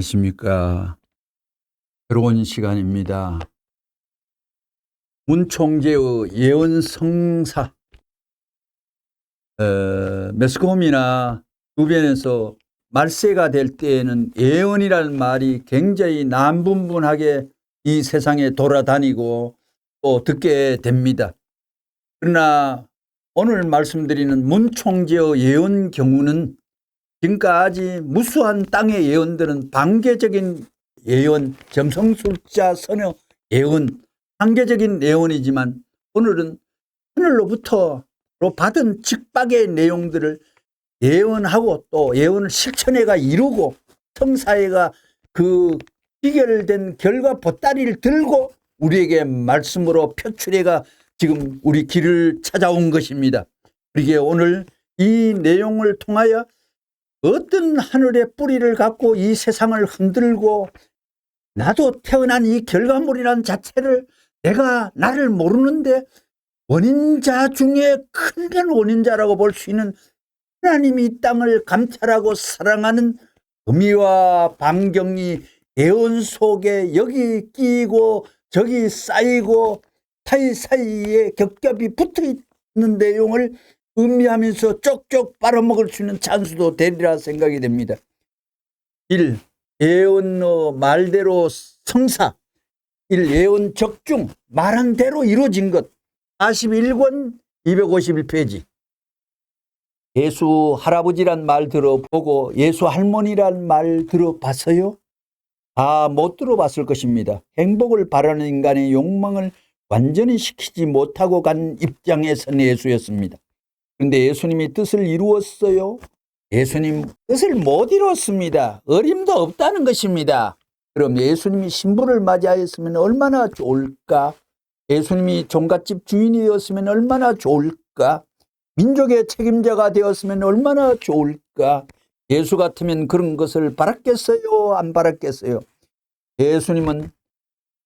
안녕하십니까. 새로운 시간입니다. 문 총재의 예언 성사, 매스컴이나 주변에서 말세가 될 때에는 예언이라는 말이 굉장히 난분분하게 이 세상에 돌아다니고 또 듣게 됩니다. 그러나 오늘 말씀드리는 문 총재의 예언 경우는 지금까지 무수한 땅의 예언들은 반개적인 예언, 점성술자 선여 예언, 한계적인 예언이지만 오늘은 하늘로부터 받은 직박의 내용들을 예언하고 또 예언을 실천해가 이루고 성사회가 그 비결된 결과 보따리를 들고 우리에게 말씀으로 표출해가 지금 우리 길을 찾아온 것입니다. 그러기에 오늘 이 내용을 통하여 어떤 하늘의 뿌리를 갖고 이 세상을 흔들고 나도 태어난 이 결과물이라는 자체를 내가 나를 모르는데 원인자 중에 큰 원인자라고 볼 수 있는 하나님이 이 땅을 감찰하고 사랑하는 의미와 반경이 예언 속에 여기 끼고 저기 쌓이고 사이사이에 겹겹이 붙어있는 내용을 의미하면서 쪽쪽 빨아먹을 수 있는 찬수도 되리라 생각이 됩니다. 1. 예언의 말대로 성사. 1. 예언 적중. 말한 대로 이루어진 것. 41권 251페이지. 예수 할아버지란 말 들어보고 예수 할머니란 말 들어봤어요? 다 못 들어봤을 것입니다. 행복을 바라는 인간의 욕망을 완전히 시키지 못하고 간 입장에 선 예수였습니다. 그런데 예수님이 뜻을 이루었어요? 예수님 뜻을 못 이루었습니다. 어림도 없다는 것입니다. 그럼 예수님이 신부를 맞이하였으면 얼마나 좋을까? 예수님이 종갓집 주인이었으면 얼마나 좋을까? 민족의 책임자가 되었으면 얼마나 좋을까? 예수 같으면 그런 것을 바랐겠어요? 안 바랐겠어요? 예수님은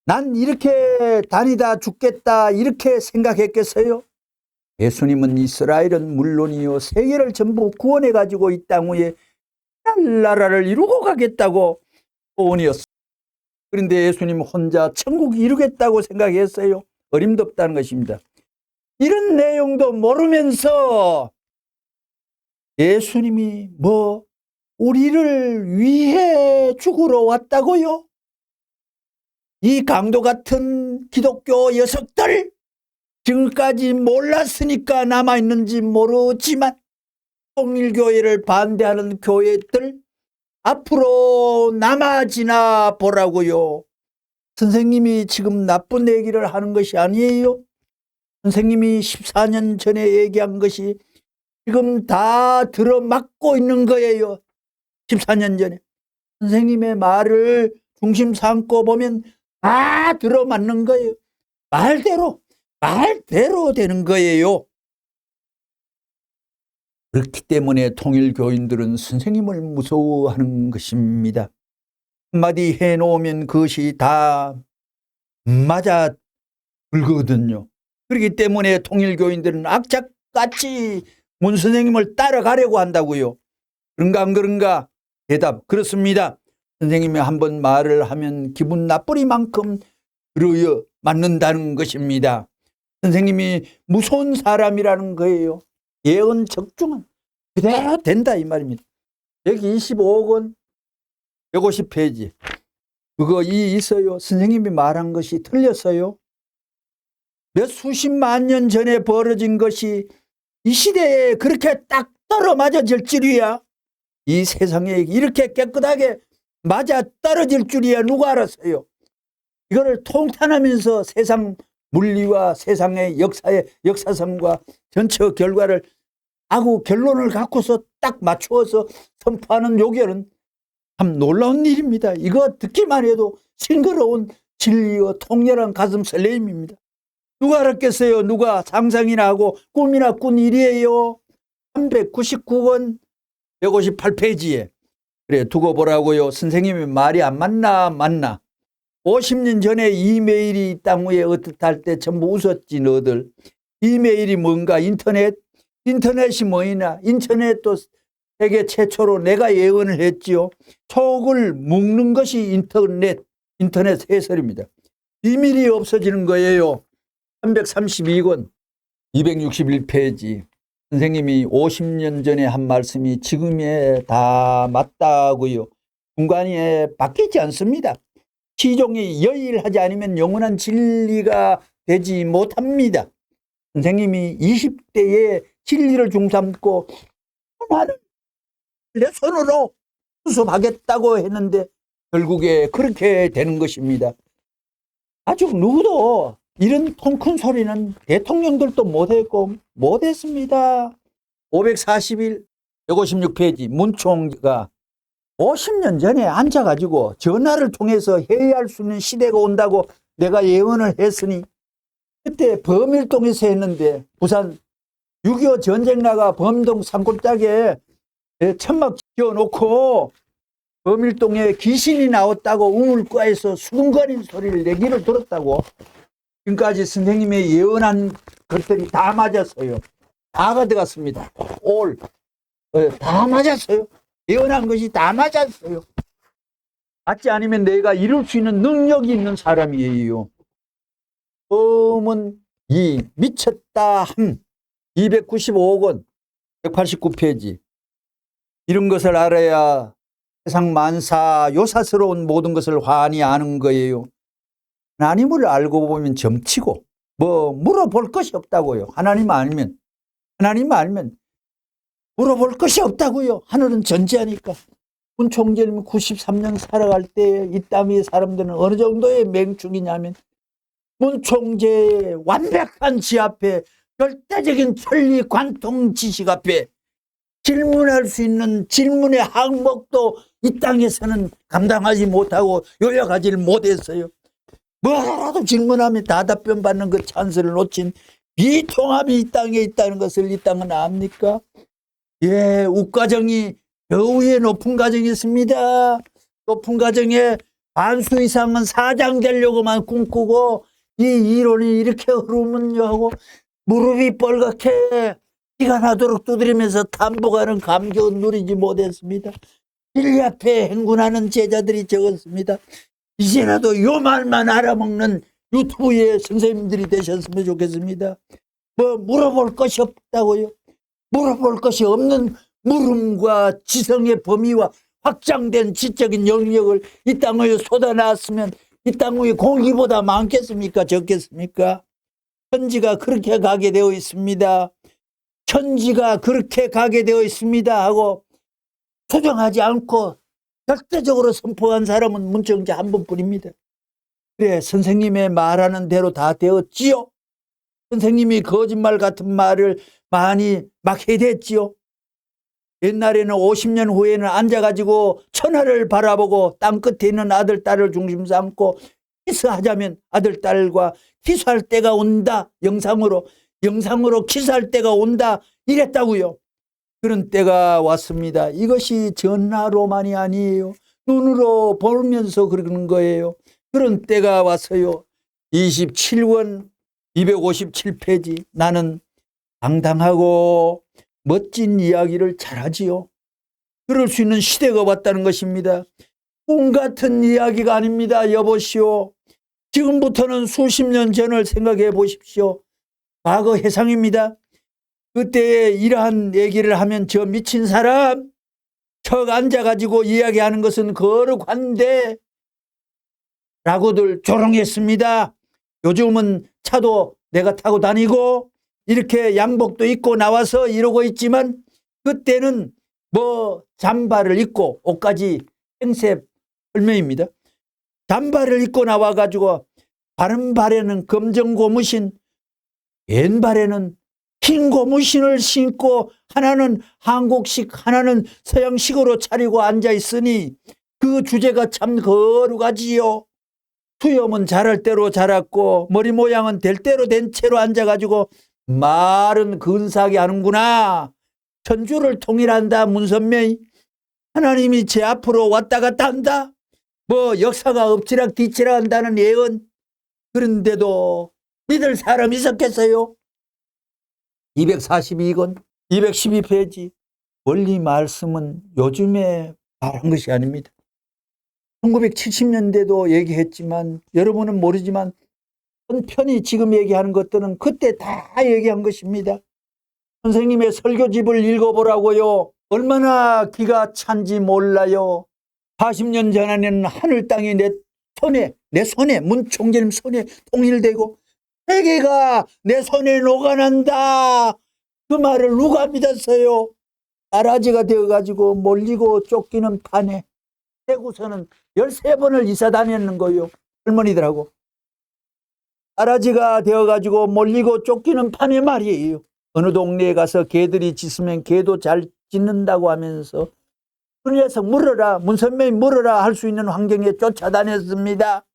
난 이렇게 다니다 죽겠다 이렇게 생각했겠어요? 예수님은 이스라엘은 물론이요 세계를 전부 구원해 가지고 이 땅 위에 나라를 이루고 가겠다고 소원이었어요. 그런데 예수님 혼자 천국 이루겠다고 생각했어요? 어림도 없다는 것입니다. 이런 내용도 모르면서 예수님이 우리를 위해 죽으러 왔다고요? 이 강도 같은 기독교 녀석들 지금까지 몰랐으니까 남아있는지 모르지만 통일교회를 반대하는 교회들 앞으로 남아지나 보라고요. 선생님이 지금 나쁜 얘기를 하는 것이 아니에요. 선생님이 14년 전에 얘기한 것이 지금 다 들어맞고 있는 거예요. 14년 전에. 선생님의 말을 중심 삼고 보면 다 들어맞는 거예요. 말대로 되는 거예요. 그렇기 때문에 통일교인들은 선생님을 무서워하는 것입니다. 한마디 해놓으면 그것이 다 맞아 들거든요. 그렇기 때문에 통일교인들은 악착같이 문 선생님을 따라가려고 한다고요. 그런가 안 그런가? 대답 그렇습니다. 선생님이 한번 말을 하면 기분 나쁘리만큼 들어야 맞는다는 것입니다. 선생님이 무서운 사람이라는 거예요. 예언 적중은 그대로 된다 이 말입니다. 125권 150페이지 그거 있어요. 선생님이 말한 것이 틀렸어요. 몇 수십만 년 전에 벌어진 것이 이 시대에 그렇게 딱 떨어맞아질 줄이야. 이 세상에 이렇게 깨끗하게 맞아 떨어질 줄이야 누가 알았어요. 이거를 통탄하면서 세상 물리와 세상의 역사성과 전체 결과를 하고 결론을 갖고서 딱 맞추어서 선포하는 요결은 참 놀라운 일입니다. 이거 듣기만 해도 싱그러운 진리와 통렬한 가슴 설레임입니다. 누가 알았겠어요? 누가 상상이나 하고 꿈이나 꾼 일이에요. 399권 158페이지에 그래 두고 보라고요. 선생님이 말이 안 맞나 50년 전에 이메일이 땅 위에 어떻할 때 전부 웃었지 너들. 이메일이 뭔가 인터넷이 뭐이나 인터넷도 세계 최초로 내가 예언을 했지요. 속을 묶는 것이 인터넷 해설입니다. 비밀이 없어지는 거예요. 332권 261페이지. 선생님이 50년 전에 한 말씀이 지금에 다 맞다고요. 중간에 바뀌지 않습니다. 시종이 여일하지 않으면 영원한 진리가 되지 못합니다. 선생님이 20대에 진리를 중삼고 나는 내 손으로 수습하겠다고 했는데 결국에 그렇게 되는 것입니다. 아주 누구도 이런 통 큰 소리는 대통령들도 못했고 못했습니다. 541, 156페이지 문총가 50년 전에 앉아가지고 전화를 통해서 회의할 수 있는 시대가 온다고 내가 예언을 했으니 그때 범일동에서 했는데 부산 6.25 전쟁 나가 범동 산골짜기에 천막 지어놓고 범일동에 귀신이 나왔다고 우물가에서 수근거리는 소리를 내기를 들었다고. 지금까지 선생님의 예언한 것들이 다 맞았어요. 다가 들어갔습니다. 다 맞았어요. 예언한 것이 다 맞았어요. 맞지 않으면 내가 이룰 수 있는 능력이 있는 사람이에요. 범은 이 미쳤다 함 295권 189페이지. 이런 것을 알아야 세상 만사 요사스러운 모든 것을 환히 아는 거예요. 하나님을 알고 보면 점치고 물어볼 것이 없다고요. 하나님 알면 물어볼 것이 없다고요. 하늘은 전지하니까. 문 총재님 93년 살아갈 때 이 땅의 사람들은 어느 정도의 맹충이냐면 문 총재의 완벽한 지 앞에 절대적인 천리 관통 지식 앞에 질문할 수 있는 질문의 항목도 이 땅에서는 감당하지 못하고 요약하지를 못했어요. 뭐라도 질문하면 다 답변 받는 그 찬스를 놓친 비통함이 이 땅에 있다는 것을 이 땅은 압니까? 예, 우과정이 저 위에 높은 과정이 있습니다. 높은 과정에 반수 이상은 사장 되려고만 꿈꾸고 이 이론이 이렇게 흐르면요 하고 무릎이 뻘겋게 피가 나도록 두드리면서 탐복하는 감격은 누리지 못했습니다. 진리 앞에 행군하는 제자들이 적었습니다. 이제라도 요 말만 알아먹는 유튜브의 선생님들이 되셨으면 좋겠습니다. 물어볼 것이 없다고요. 물어볼 것이 없는 물음과 지성의 범위와 확장된 지적인 영역을 이 땅에 쏟아놨으면 이 땅 위에 공기보다 많겠습니까? 적겠습니까? 천지가 그렇게 가게 되어 있습니다. 천지가 그렇게 가게 되어 있습니다 하고 수정하지 않고 절대적으로 선포한 사람은 문총재 한 분뿐입니다. 그래, 선생님의 말하는 대로 다 되었지요. 선생님이 거짓말 같은 말을 많이 막 해댔지요. 옛날에는 50년 후에는 앉아가지고 천하를 바라보고 땅끝에 있는 아들, 딸을 중심 삼고 키스하자면 아들, 딸과 키스할 때가 온다. 영상으로 키스할 때가 온다. 이랬다고요. 그런 때가 왔습니다. 이것이 전화로만이 아니에요. 눈으로 보면서 그러는 거예요. 그런 때가 왔어요. 27권 257페이지. 나는 당당하고 멋진 이야기를 잘하지요. 그럴 수 있는 시대가 왔다는 것입니다. 꿈 같은 이야기가 아닙니다. 여보시오. 지금부터는 수십 년 전을 생각해 보십시오. 과거 해상입니다. 그때에 이러한 얘기를 하면 저 미친 사람 척 앉아가지고 이야기하는 것은 거룩한데 라고들 조롱했습니다. 요즘은 차도 내가 타고 다니고 이렇게 양복도 입고 나와서 이러고 있지만 그때는 잠바를 입고 옷까지 행세 헐매입니다. 잠바를 입고 나와가지고 바른 발에는 검정 고무신, 왼발에는 흰 고무신을 신고 하나는 한국식 하나는 서양식으로 차리고 앉아 있으니 그 주제가 참 거룩하지요. 수염은 자랄 대로 자랐고 머리 모양은 될 대로 된 채로 앉아가지고 말은 근사하게 하는구나. 천주를 통일한다. 문선명이 하나님이 제 앞으로 왔다 갔다 한다. 역사가 엎치락 뒤치락 한다는 예언. 그런데도 믿을 사람이 있었겠어요? 242권 212페이지. 원리 말씀은 요즘에 말한 것이 아닙니다. 1970년대도 얘기했지만 여러분은 모르지만 편히 지금 얘기하는 것들은 그때 다 얘기한 것입니다. 선생님의 설교집을 읽어보라고요. 얼마나 기가 찬지 몰라요. 40년 전에는 하늘 땅이 내 손에 문총재님 손에 통일되고 세계가 내 손에 녹아난다. 그 말을 누가 믿었어요? 아라지가 되어가지고 몰리고 쫓기는 판에 대구서는 13번을 이사 다녔는 거예요. 할머니들하고. 아라지가 되어가지고 몰리고 쫓기는 판에 말이에요. 어느 동네에 가서 개들이 짖으면 개도 잘 짖는다고 하면서 그 녀석 물어라, 문선명이 물어라 할 수 있는 환경에 쫓아다녔습니다.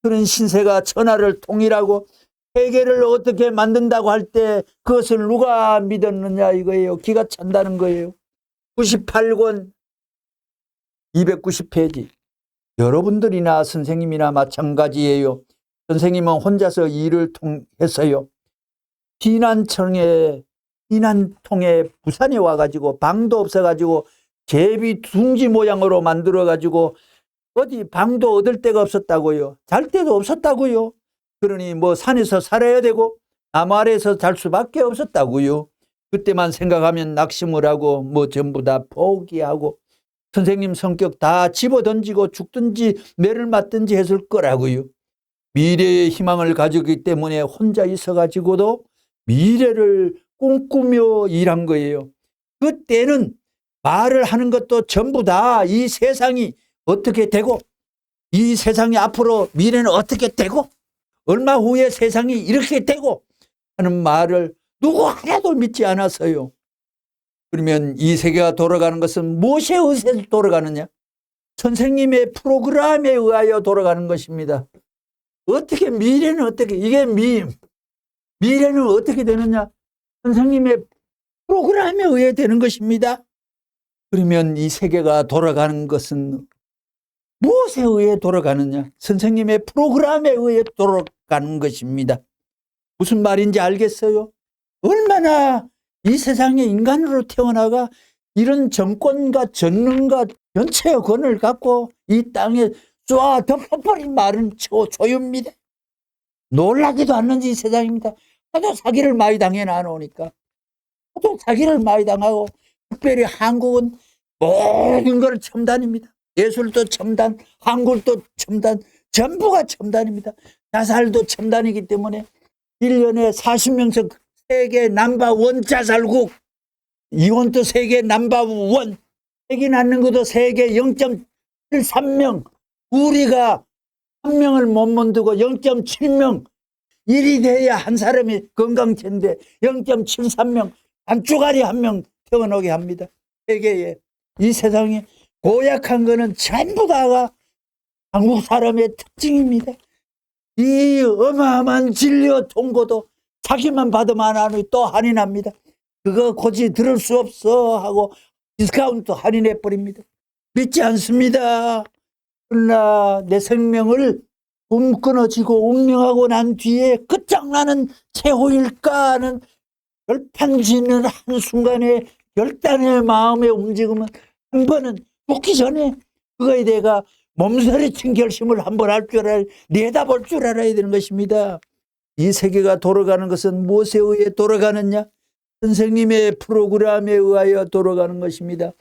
그런 신세가 천하를 통일하고 세계를 어떻게 만든다고 할 때 그것을 누가 믿었느냐 이거예요. 기가 찬다는 거예요. 98권 290페이지. 여러분들이나 선생님이나 마찬가지예요. 선생님은 혼자서 일을 통해서요.避難통에 부산에 와가지고 방도 없어가지고 제비 둥지 모양으로 만들어가지고 어디 방도 얻을 데가 없었다고요. 잘 데도 없었다고요. 그러니 뭐 산에서 살아야 되고 나무 아래에서 잘 수밖에 없었다고요. 그때만 생각하면 낙심을 하고 뭐 전부 다 포기하고 선생님 성격 다 집어던지고 죽든지 매를 맞든지 했을 거라고요. 미래의 희망을 가지기 때문에 혼자 있어가지고도 미래를 꿈꾸며 일한 거예요. 그때는 말을 하는 것도 전부 다 이 세상이 어떻게 되고 이 세상이 앞으로 미래는 어떻게 되고 얼마 후에 세상이 이렇게 되고 하는 말을 누구 하나도 믿지 않았어요. 그러면 이 세계가 돌아가는 것은 무엇에 의해서 돌아가느냐? 선생님의 프로그램에 의하여 돌아가는 것입니다. 어떻게 미래는 어떻게 이게 미래는 어떻게 되느냐? 선생님의 프로그램에 의해 되는 것입니다. 그러면 이 세계가 돌아가는 것은 무엇에 의해 돌아가느냐? 선생님의 프로그램에 의해 돌아가는 것입니다. 무슨 말인지 알겠어요? 얼마나 이 세상에 인간으로 태어나가 이런 정권과 전능과 전체의 권을 갖고 이 땅에 쏴 덮어버린 말은 소유입니다. 놀라기도 않는지 이 세상입니다. 하도 사기를 많이 당해 나오니까. 하도 사기를 많이 당하고 특별히 한국은 모든 걸 첨단입니다. 예술도 첨단, 한국도 첨단, 전부가 첨단입니다. 자살도 첨단이기 때문에 1년에 40명씩 세계 넘버원 자살국, 이혼도 세계 넘버원, 애기 낳는 것도 세계 0.73명, 우리가 한 명을 못 만들고 0.7명, 일이 돼야 한 사람이 건강체인데 0.73명, 안쪽아리 한 명 태어나게 합니다. 세계에. 이 세상에 고약한 거는 전부 다가 한국 사람의 특징입니다. 이 어마어마한 진료 통고도 자기만 받으면 안 하니 또 할인합니다. 그거 고지 들을 수 없어 하고 디스카운트 할인해 버립니다. 믿지 않습니다. 그러나 내 생명을 끊어지고 운명하고 난 뒤에 끝장나는 최후일까 하는 결판짓는 한순간에 결단의 마음의 움직임은 한 번은 죽기 전에 그거에 대해 몸서리친 결심을 한번 할 줄 알아야, 내다볼 줄 알아야 되는 것입니다. 이 세계가 돌아가는 것은 무엇에 의해 돌아가느냐? 선생님의 프로그램에 의하여 돌아가는 것입니다.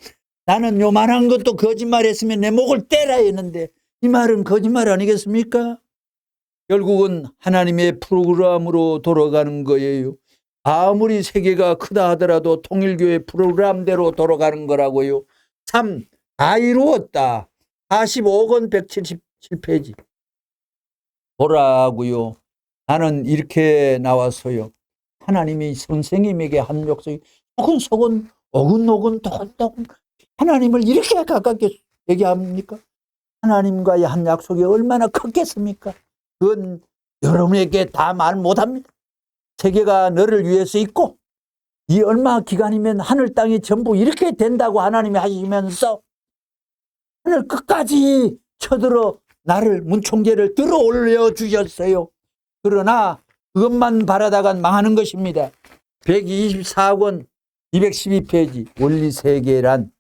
나는 요만한 것도 거짓말했으면 내 목을 떼라 했는데 이 말은 거짓말 아니겠습니까? 결국은 하나님의 프로그램으로 돌아가는 거예요. 아무리 세계가 크다 하더라도 통일교회 프로그램대로 돌아가는 거라고요. 참 다 이루었다. 45권 177페이지 보라고요. 나는 이렇게 나왔어요. 하나님이 선생님에게 한 묘석이 소근소근 오근오근 도근도근 하나님을 이렇게 가깝게 얘기합니까? 하나님과의 한 약속이 얼마나 컸겠습니까? 그건 여러분에게 다 말 못합니다. 세계가 너를 위해서 있고 이 얼마 기간이면 하늘 땅이 전부 이렇게 된다고 하나님이 하시면서 하늘 끝까지 쳐들어 나를 문총계를 들어 올려 주셨어요. 그러나 그것만 바라다간 망하는 것입니다. 124권 212페이지 원리세계란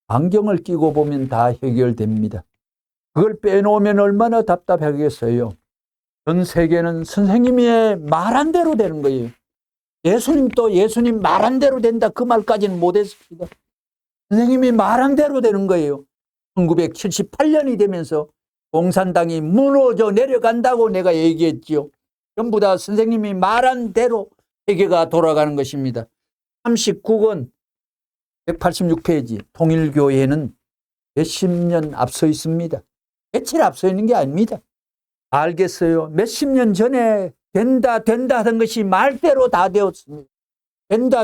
안경을 끼고 보면 다 해결됩니다. 그걸 빼놓으면 얼마나 답답하겠어요. 전 세계는 선생님의 말한 대로 되는 거예요. 예수님도 예수님 말한 대로 된다 그 말까지는 못했습니다. 선생님이 말한 대로 되는 거예요. 1978년이 되면서 공산당이 무너져 내려간다고 내가 얘기했지요. 전부 다 선생님이 말한 대로 세계가 돌아가는 것입니다. 39권 186페이지 통일교회는 몇십 년 앞서 있습니다. 며칠 앞서 있는 게 아닙니다. 알겠어요. 몇십 년 전에 된다 하던 것이 말대로 다 되었습니다.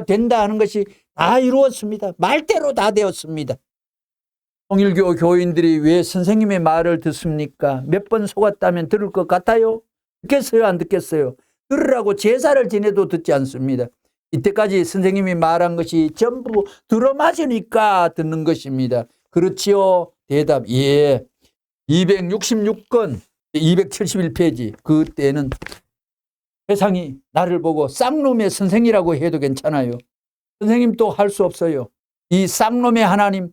된다 하는 것이 다 이루었습니다. 말대로 다 되었습니다. 통일교 교인들이 왜 선생님의 말을 듣습니까? 몇 번 속았다면 들을 것 같아요? 듣겠어요? 안 듣겠어요? 들으라고 제사를 지내도 듣지 않습니다. 이때까지 선생님이 말한 것이 전부 들어맞으니까 듣는 것입니다. 그렇지요? 대답 예. 266건 271페이지 그때는 세상이 나를 보고 쌍놈의 선생이라고 해도 괜찮아요. 선생님도 할 수 없어요. 이 쌍놈의 하나님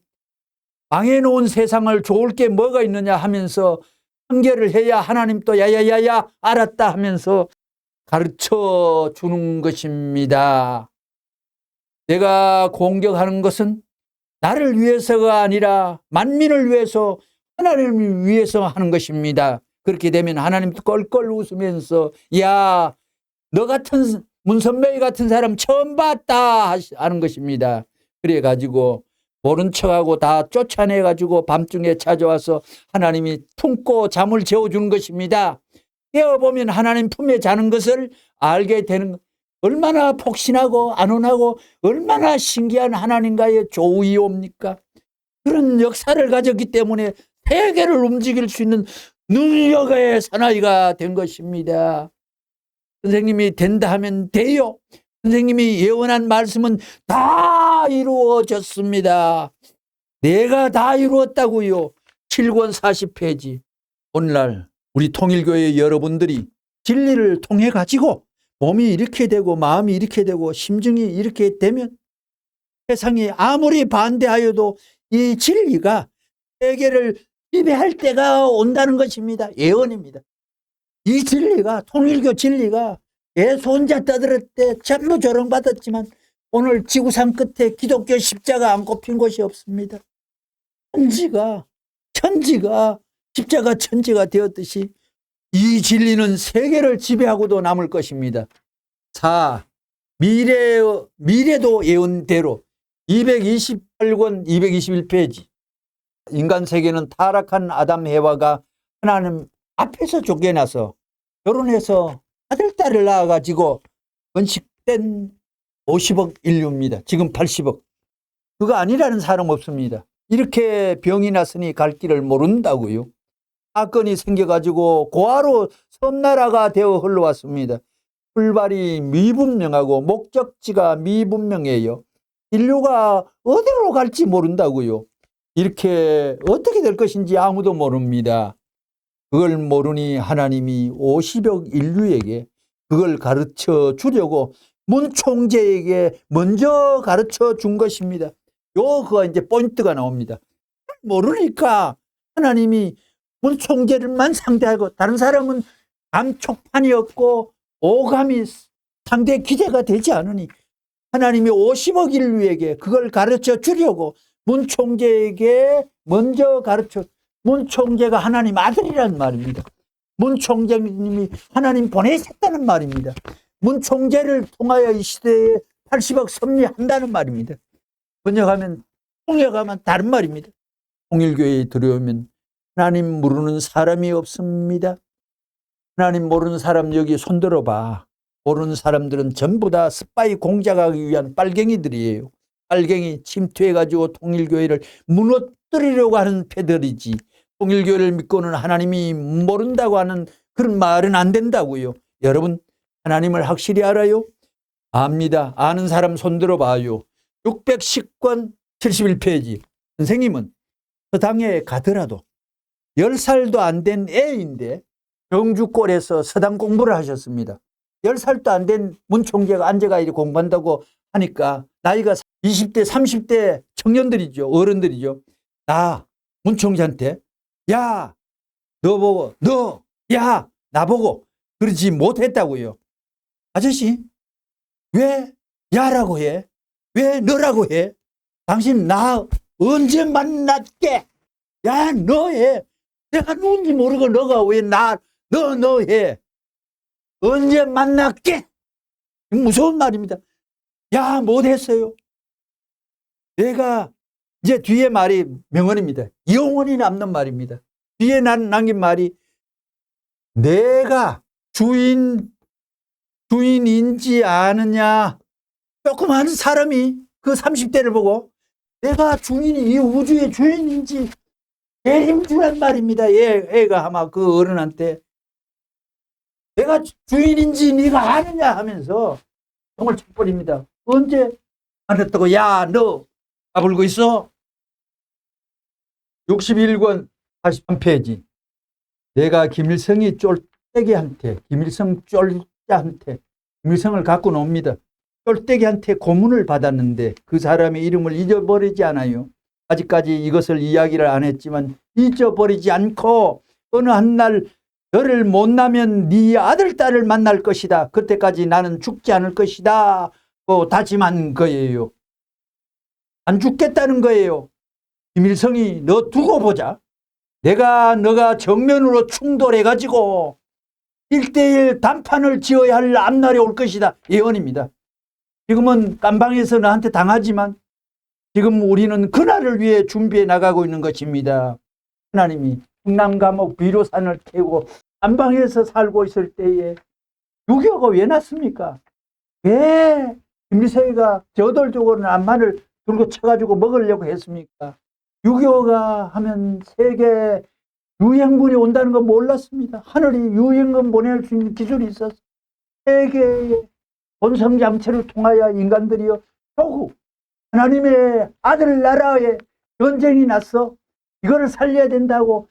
망해놓은 세상을 좋을 게 뭐가 있느냐 하면서 한계를 해야 하나님도 야야야야 알았다 하면서 가르쳐 주는 것입니다. 내가 공격하는 것은 나를 위해서가 아니라 만민을 위해서 하나님을 위해서 하는 것입니다. 그렇게 되면 하나님도 껄껄 웃으면서 야, 너 같은 문선명이 같은 사람 처음 봤다 하는 것입니다. 그래가지고 모른 척하고 다 쫓아내가지고 밤중에 찾아와서 하나님이 품고 잠을 재워주는 것입니다. 깨어보면 하나님 품에 자는 것을 알게 되는 얼마나 폭신하고 안온하고 얼마나 신기한 하나님과의 조의옵니까? 그런 역사를 가졌기 때문에 세계를 움직일 수 있는 능력의 사나이가 된 것입니다. 선생님이 된다 하면 돼요. 선생님이 예언한 말씀은 다 이루어졌습니다. 내가 다 이루었다고요. 7권 40페이지. 오늘날 우리 통일교회 여러분들이 진리를 통해 가지고 몸이 이렇게 되고 마음이 이렇게 되고 심정이 이렇게 되면 세상이 아무리 반대하여도 이 진리가 세계를 지배할 때가 온다는 것입니다. 예언입니다. 이 진리가 통일교 진리가 예수 혼자 떠들 때 전부 조롱받았지만 오늘 지구상 끝에 기독교 십자가 안 꼽힌 곳이 없습니다. 천지가 십자가 천지가 되었듯이 이 진리는 세계를 지배하고도 남을 것입니다. 4. 미래도 예언대로 228권 221페이지 인간 세계는 타락한 아담 해와가 하나님 앞에서 쫓겨나서 결혼해서 아들 딸을 낳아가지고 번식된 50억 인류입니다. 지금 80억. 그거 아니라는 사람 없습니다. 이렇게 병이 났으니 갈 길을 모른다고요. 사건이 생겨가지고 고아로 섬나라가 되어 흘러왔습니다. 출발이 미분명하고 목적지가 미분명해요. 인류가 어디로 갈지 모른다고요. 이렇게 어떻게 될 것인지 아무도 모릅니다. 그걸 모르니 하나님이 50억 인류에게 그걸 가르쳐 주려고 문 총재에게 먼저 가르쳐 준 것입니다. 그거 이제 포인트가 나옵니다. 모르니까 하나님이 문 총재를만 상대하고 다른 사람은 감촉판이었고 오감이 상대 기대가 되지 않으니 하나님이 50억 인류에게 그걸 가르쳐 주려고 문 총재에게 먼저 가르쳐 문 총재가 하나님 아들이란 말입니다. 문 총재님이 하나님 보내셨다는 말입니다. 문 총재를 통하여 이 시대에 80억 섭리한다는 말입니다. 번역하면 통역하면 다른 말입니다. 통일교회에 들어오면 하나님 모르는 사람이 없습니다. 하나님 모르는 사람 여기 손들어봐. 모르는 사람들은 전부 다 스파이 공작하기 위한 빨갱이들이에요. 빨갱이 침투해가지고 통일교회를 무너뜨리려고 하는 패들이지. 통일교회를 믿고는 하나님이 모른다고 하는 그런 말은 안 된다고요. 여러분 하나님을 확실히 알아요? 압니다. 아는 사람 손들어 봐요. 610권 71페이지. 선생님은 서당에 가더라도 10살도 안 된 애인데 경주골에서 서당 공부를 하셨습니다. 10살도 안 된 문 총재가 앉아가 이렇게 공부한다고 하니까 나이가 20대, 30대 청년들이죠. 어른들이죠. 나 문총재한테 야, 너 보고 야, 나보고 그러지 못했다고요. 아저씨 왜 야라고 해? 왜 너라고 해? 당신 나 언제 만났게? 야, 너 해. 내가 누군지 모르고 너가 왜 너 해. 언제 만났게? 무서운 말입니다. 야, 못했어요. 내가 이제 뒤에 말이 명언입니다. 영원히 남는 말입니다. 뒤에 남긴 말이 내가 주인인지 아느냐. 조그마한 사람이 그 30대를 보고 내가 이 우주의 주인인지 내림주란 말입니다. 애가 아마 그 어른한테 내가 주인인지 네가 아느냐 하면서 정말 쳐버립니다. 언제 알았다고? 야, 너 까불고 있어? 61권 43페이지. 내가 김일성 쫄자한테 김일성을 갖고 놉니다. 쫄대기한테 고문을 받았는데 그 사람의 이름을 잊어버리지 않아요. 아직까지 이것을 이야기를 안 했지만 잊어버리지 않고 어느 한날 너를 못나면 네 아들, 딸을 만날 것이다. 그때까지 나는 죽지 않을 것이다. 다짐한 거예요. 안 죽겠다는 거예요. 김일성이 너 두고 보자. 너가 정면으로 충돌해가지고 1대1 단판을 지어야 할 앞날이 올 것이다. 예언입니다. 지금은 깜방에서 나한테 당하지만 지금 우리는 그날을 위해 준비해 나가고 있는 것입니다. 하나님이 충남감옥 비로산을 캐고 깜방에서 살고 있을 때에 6.25가 왜 났습니까? 왜 김일성이가 저돌적으로 남한을 들고 쳐가지고 먹으려고 했습니까? 6.25가 하면 세계 유행군이 온다는 건 몰랐습니다. 하늘이 유행군 보낼 수 있는 기술이 있었어. 세계의 본성장치를 통하여 인간들이요 조국 하나님의 아들 나라에 전쟁이 났어. 이거를 살려야 된다고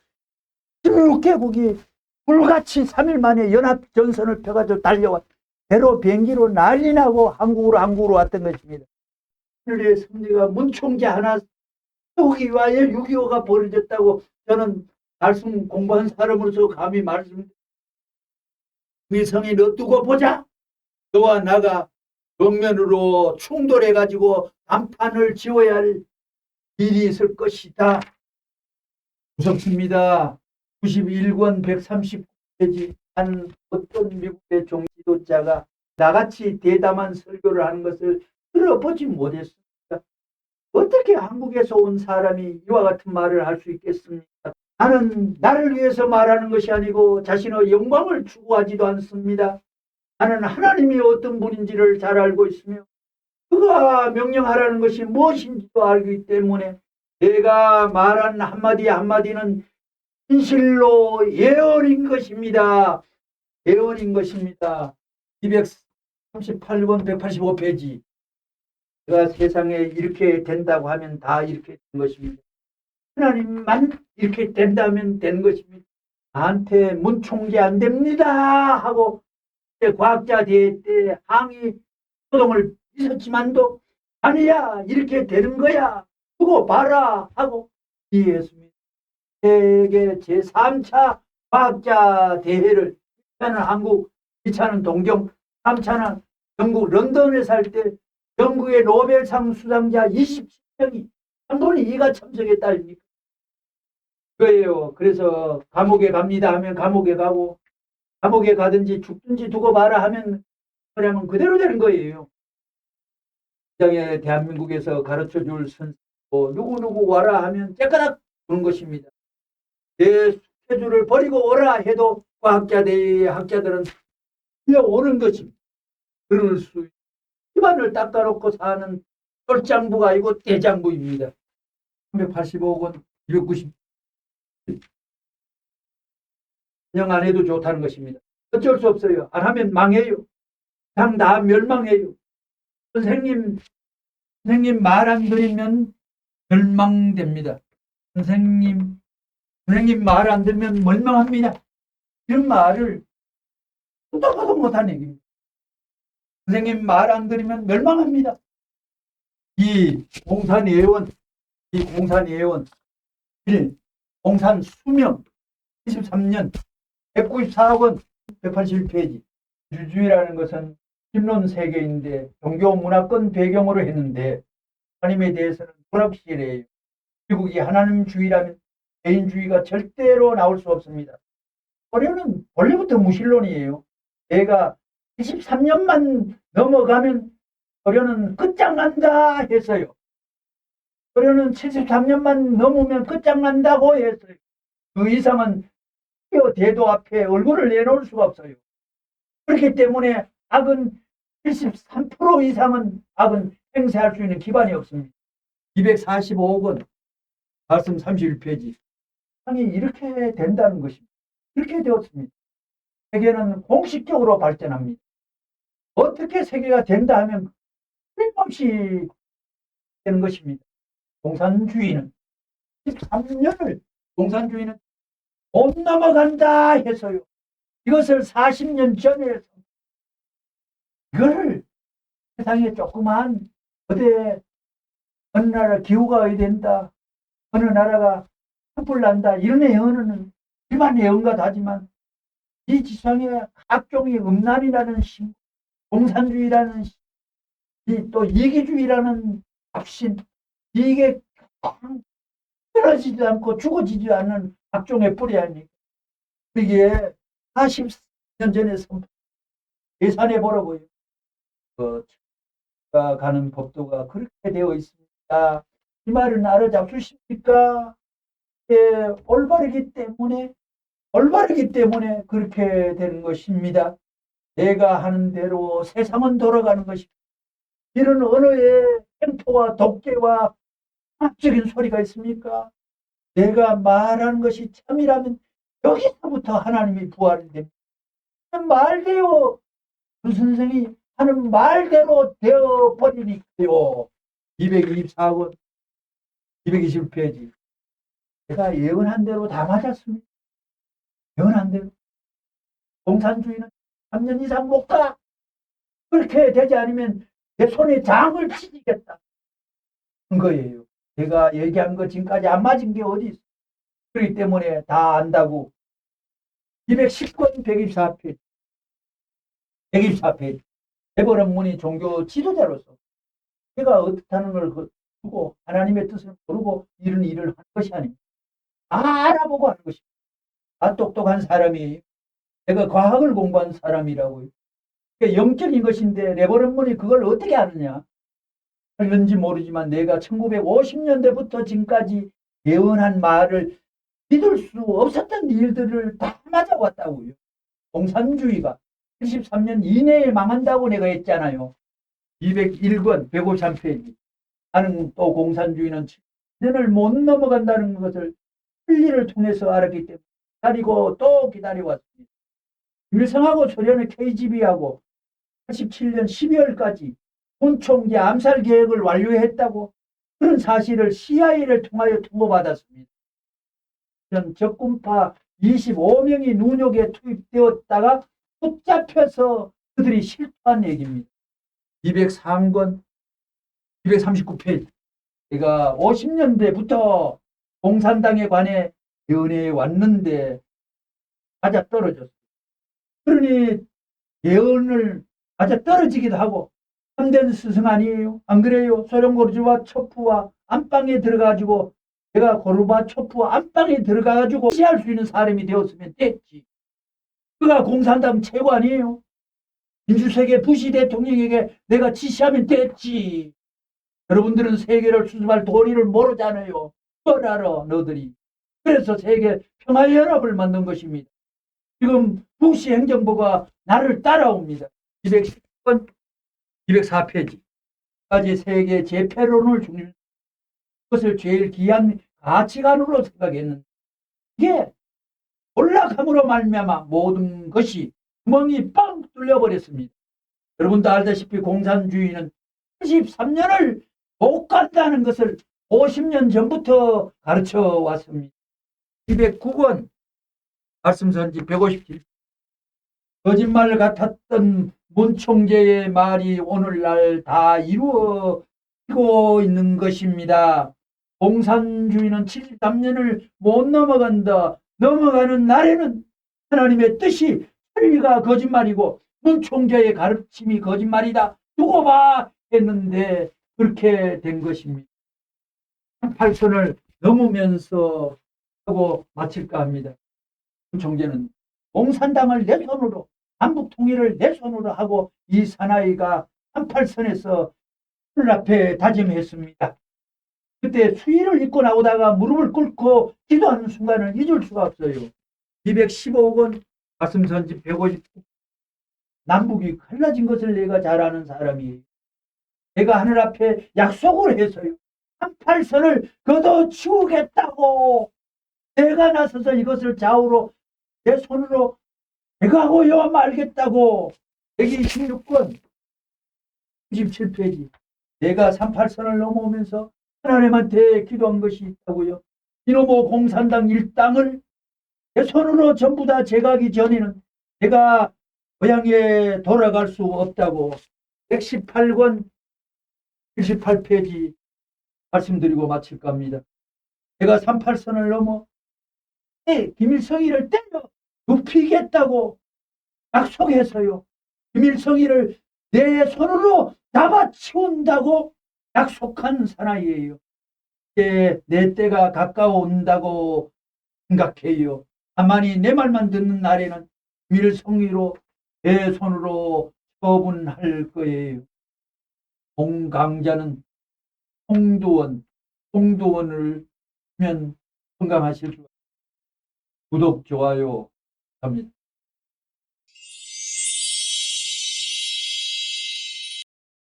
16개국이 불같이 3일 만에 연합전선을 펴가지고 달려왔. 배로 비행기로 난리 나고 한국으로 왔던 것입니다. 하늘의 승리가 문총재 하나 여기 와야 6.25가 벌어졌다고 저는 말씀 공부한 사람으로서 감히 말씀드립니다. 김일성이 너 두고 보자. 너와 나가 정면으로 충돌해가지고 단판을 지어야 할 일이 있을 것이다. 무섭습니다. 91권 139페이지 한 어떤 미국의 종지도자가 나같이 대담한 설교를 하는 것을 들어보지 못했습니다. 어떻게 한국에서 온 사람이 이와 같은 말을 할 수 있겠습니까? 나는 나를 위해서 말하는 것이 아니고 자신의 영광을 추구하지도 않습니다. 나는 하나님이 어떤 분인지를 잘 알고 있으며 그가 명령하라는 것이 무엇인지도 알기 때문에 내가 말한 한마디 한마디는 진실로 예언인 것입니다. 예언인 것입니다. 238권 185페이지. 내가 세상에 이렇게 된다고 하면 다 이렇게 된 것입니다. 하나님만 이렇게 된다면 된 것입니다. 나한테 문총재 안 됩니다 하고 과학자 대회 때 항의 소동을 있었지만도 아니야 이렇게 되는 거야 두고 봐라 하고 이해했습니다. 세계 제3차 과학자 대회를 1차는 한국, 2차는 동경, 3차는 영국 런던에 살 때 영국의 노벨상 수상자 27명이 한 분이 이가 참석했다 아닙니까? 그거예요. 그래서 감옥에 갑니다 하면 감옥에 가고 감옥에 가든지 죽든지 두고 봐라 하면 그러면 그대로 되는 거예요. 대한민국에서 가르쳐줄 선생 누구누구 와라 하면 째까닥 오는 것입니다. 내 스케줄을 버리고 오라 해도 과학자들의 학자들은 오는 것입니다. 그럴 수 집안을 닦아놓고 사는 쫄장부가 아니고 대장부입니다. 385권 290 인정 안 해도 좋다는 것입니다. 어쩔 수 없어요. 안 하면 망해요. 그냥 다 멸망해요. 선생님 말 안 들으면 멸망됩니다. 선생님 말 안 들으면 멸망합니다. 이런 말을 끄덕끄덕 못한 얘기입니다. 선생님 말 안 들으면 멸망합니다. 이 공산예원, 이 공산예원, 공산 수명 23년 194억 원 181페이지. 민주주의라는 것은 신론 세계인데 종교 문화권 배경으로 했는데 하나님에 대해서는 불확실해요. 미국이 하나님주의라면 개인주의가 절대로 나올 수 없습니다. 소련은 원래부터 무신론이에요. 내가 23년만 넘어가면 소련은 끝장난다 했어요. 소련은 73년만 넘으면 끝장난다고 했어요. 그 이상은 대도 앞에 얼굴을 내놓을 수가 없어요. 그렇기 때문에 악은 73% 이상은 악은 행사할 수 있는 기반이 없습니다. 245억 원 말씀 31페이지. 세상이 이렇게 된다는 것입니다. 이렇게 되었습니다. 세계는 공식적으로 발전합니다. 어떻게 세계가 된다 하면 틀림없이 되는 것입니다. 공산주의는 13년을 공산주의는 못 넘어간다 해서요. 이것을 40년 전에 이거를 세상에 조그만 어디 어느 나라 기후가 어디된다 어느 나라가 산불 난다 이런 예언은 일반 예언과 다지만 이 지상에 각종의 음란이라는 신, 공산주의라는 신, 또 이기주의라는 합신, 이게 끊어지지 않고 죽어지지 않는 각종의 뿌리 아닙니까? 이게 40년 전에 계산해 보라고요. 가는 법도가 그렇게 되어 있습니다. 이 말은 알아잡수십니까? 올바르기 때문에 그렇게 되는 것입니다. 내가 하는 대로 세상은 돌아가는 것입니다. 이런 언어의 템포와 독재와 합적인 소리가 있습니까? 내가 말하는 것이 참이라면 여기서부터 하나님이 부활이 됩니다. 말대로 그 선생이 하는 말대로 되어버리니까요. 224권 220페이지. 제가 예언한 대로 다 맞았습니다. 예언한 대로. 공산주의는 3년 이상 못 가. 그렇게 되지 않으면 내 손에 장을 치겠다. 한 거예요. 제가 얘기한 거 지금까지 안 맞은 게 어디 있어. 그렇기 때문에 다 안다고. 210권 124페이지. 124페이지. 레버넌문이 종교 지도자로서 제가 어떻다는 걸 두고 하나님의 뜻을 모르고 이런 일을 하는 것이 아닙니다. 다 알아보고 하는 것입니다. 다 똑똑한 사람이에요. 제가 과학을 공부한 사람이라고요. 그러니까 영적인 것인데 레버넌문이 그걸 어떻게 아느냐. 그런지 모르지만 내가 1950년대부터 지금까지 예언한 말을 믿을 수 없었던 일들을 다 맞아왔다고요. 공산주의가 73년 이내에 망한다고 내가 했잖아요. 201권 153페이지. 나는 또 공산주의는 7년을 못 넘어간다는 것을 진리를 통해서 알았기 때문에 기다리고 또 기다려왔습니다. 김일성하고 소련의 KGB하고 87년 12월까지 군총재 암살 계획을 완료했다고 그런 사실을 CIA를 통하여 통보받았습니다. 적군파 25명이 누욕에 투입되었다가 붙잡혀서 그들이 실토한 얘기입니다. 203권 239페이지. 제가 50년대부터 공산당에 관해 예언해 왔는데 맞아 떨어졌어요. 그러니 예언을 맞아 떨어지기도 하고 참된 스승 아니에요? 안 그래요? 소련 고르바초프와 안방에 들어가지고 내가 고르바초프와 안방에 들어가가지고 지시할 수 있는 사람이 되었으면 됐지. 그가 공산당 최고 아니에요? 민주세계 부시 대통령에게 내가 지시하면 됐지. 여러분들은 세계를 수습할 도리를 모르잖아요. 뭘 알아 너들이. 그래서 세계 평화연합을 만든 것입니다. 지금 부시 행정부가 나를 따라옵니다. 210번 204페이지까지 세계 재패론을 중심 그것을 제일 귀한 가치관으로 생각했는데 이게 올라감으로 말미암아 모든 것이 구멍이 빵 뚫려버렸습니다. 여러분도 알다시피 공산주의는 33년을 못 간다는 것을 50년 전부터 가르쳐 왔습니다. 209권 말씀선지 157 거짓말 같았던 문 총재의 말이 오늘날 다 이루어지고 고 있는 것입니다. 공산주의는 73년을 못 넘어간다. 넘어가는 날에는 하나님의 뜻이 설리가 거짓말이고 문 총재의 가르침이 거짓말이다. 두고 봐 했는데 그렇게 된 것입니다. 38선을 넘으면서 하고 마칠까 합니다. 문 총재는 공산당을 내 손으로 남북 통일을 내 손으로 하고 이 사나이가 38선에서 하늘 앞에 다짐했습니다. 그때 수의를 입고 나오다가 무릎을 꿇고 기도하는 순간을 잊을 수가 없어요. 215억 원 가슴 선집 150 남북이 갈라진 것을 내가 잘 아는 사람이에요. 내가 하늘 앞에 약속을 해서요. 38선을 걷어치우겠다고 내가 나서서 이것을 좌우로 내 손으로 제거하고요 말겠다고. 126권 97페이지 내가 38선을 넘어오면서 하나님한테 기도한 것이 있다고요. 이놈의 공산당 일당을 내 손으로 전부 다 제거하기 전에는 내가 고향에 돌아갈 수 없다고 118권 78페이지 말씀드리고 마칠까 합니다. 내가 38선을 넘어 김일성이를 때려 눕히겠다고 약속해서요. 김일성이를 내 손으로 잡아치운다고 약속한 사나이예요. 이제 내 때가 가까워온다고 생각해요. 가만히 내 말만 듣는 날에는 김일성이로 내 손으로 처분할 거예요. 공강자는 홍두원을 하면 건강하실 수. 구독, 좋아요 합니다.